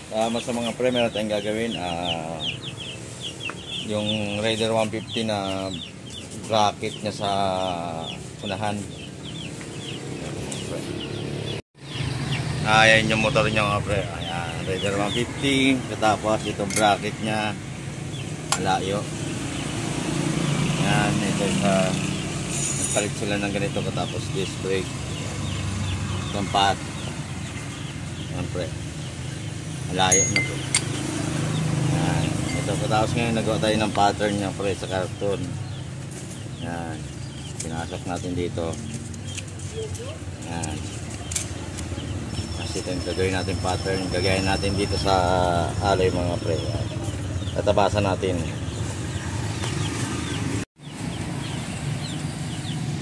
Sa mga pre, meron tayong gagawin. Yung Raider 150 na bracket niya sa unahan. Ayan yung motor niya mga pre. Ayan, Raider 150. Tapos itong bracket niya malayo. Ayan, ito sa nagpalit sila ng ganito katapos disc brake. Itong pad. Ayan pre. Malayo na po. Ayan. Ito katapos ngayon nagawa tayo ng pattern niya pre sa karton. Ayan. Pinasok natin dito. Ayan. Kasi ito yung gagawin natin pattern. Gagayin natin dito sa alloy mga pre. Tatabasan natin.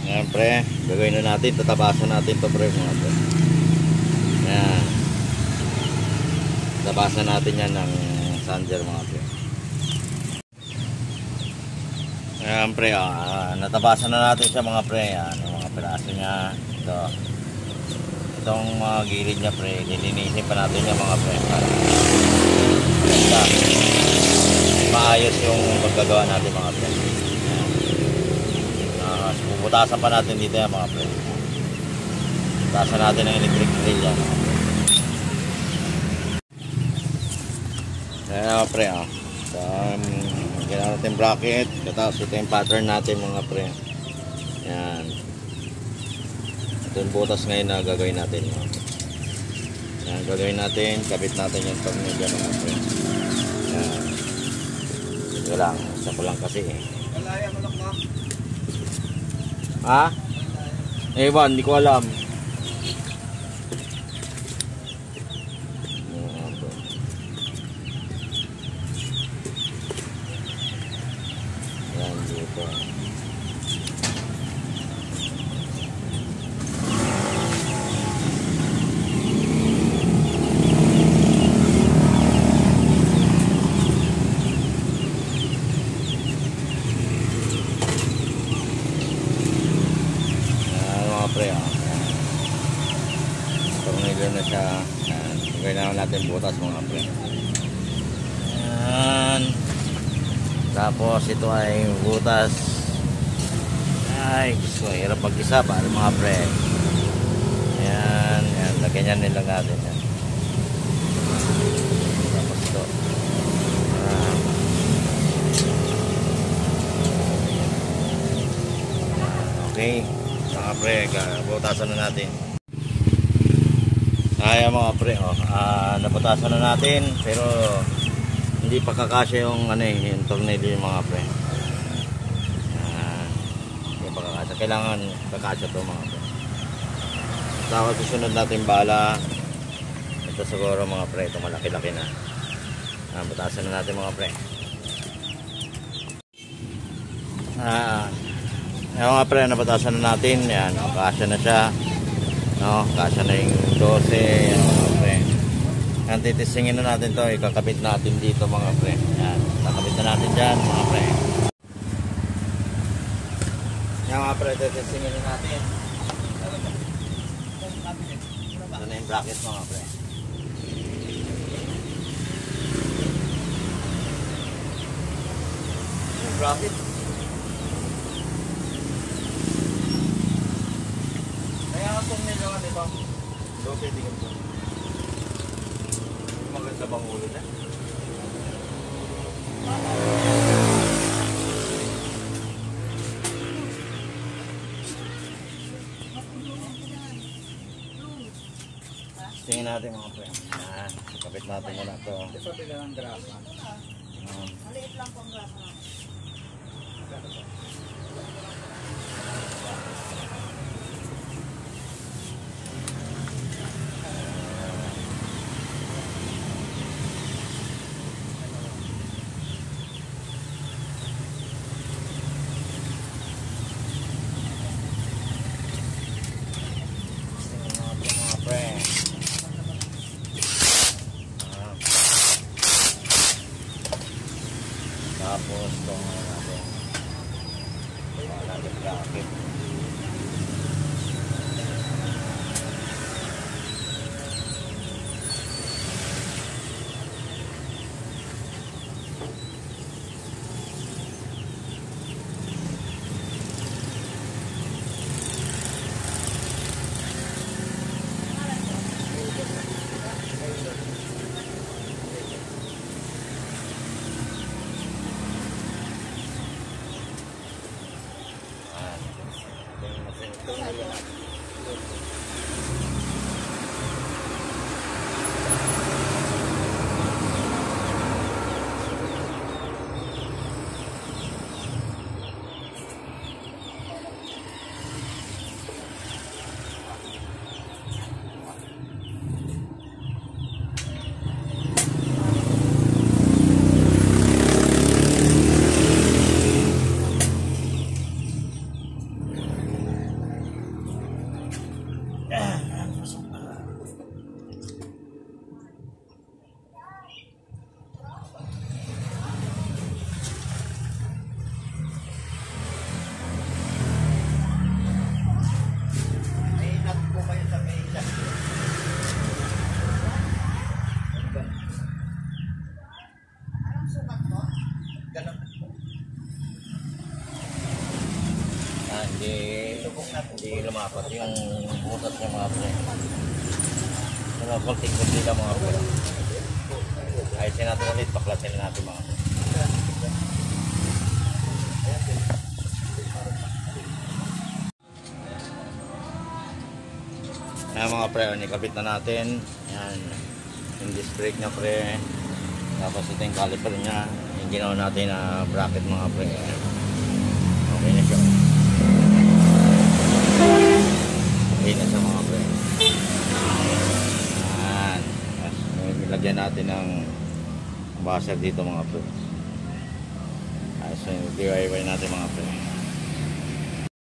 Ayan pre. Gagawin na natin. Tatabasan natin ito pre mga pre. Ayan. Tatabasan natin yan ng sander mga pre. Ayan pre. Natabasan na natin siya mga pre. Ayan. Yung mga piraso niya. Ito. Itong mga gilid niya pre, nilinisin pa natin yung mga pre para maayos yung paggagawa natin mga pre. Puputasan pa natin dito yung mga pre. Puputasan natin ang electric drill yan mga pre. Ayan mga pre gano'n natin bracket, tapos ito yung pattern natin mga pre. Ayan. Yung butas ngayon na gagawin natin. Yan, gagawin natin, kabit natin yung tornilyo mga pre. Yan. Ito lang, isa ko lang kasi eh. Kalaya malak mo? Ha? Ewan, hindi ko alam. Yan, dito. Pre, tornilyo na siya. Gawin natin butas mga pre. Ayan. Tapos ito ay butas. Ay, gusto ko hirap mag-isa para mga pre. Ayan, ayan. Lagyan yan nilang natin yan. Tapos ito. Okay. Mga pre, butasan na natin. Ayan mga pre, nabutasan na natin pero hindi pa kakasya yung yung tornilyo yung mga pre. Hindi pa kakasya, kailangan kakasya to mga pre. Tapos susunod natin bala. Ito siguro mga pre, ito malaki-laki na. Butasan na natin mga pre. Ayan mga pre, nabatasan na natin. Yan, kasya na siya. No, kasya na yung 12. Yan mga pre. Yan, titisingin na natin to. Ikakabit natin dito mga pre. Yan, kakabit na natin dyan mga pre. Yan mga pre, titisingin na natin. Ito na yung bracket mga pre. Yung bracket. Tornilyo nga diba? Dope din ito. Maganda bang ulo na? Tingin natin mga pre. Kapit natin muna ito. Ito bilang ang grasa. Maliit lang po ang grasa. Tapos itong natin bracket. hindi lumapat yung butas niya mga pre. Pero konting-konti lang mga pre. Ayusin natin ulit, baklasin natin mga pre. Ayan mga pre, nikabit na natin. Ayan, yung disc brake na pre. Tapos ito yung caliper niya. Yung ginawa natin na bracket mga pre. Okay na siya. Okay na siya mga pre. Ayan. Nilagyan natin ng buzzer dito mga pre. Ayos yung DIY natin mga pre.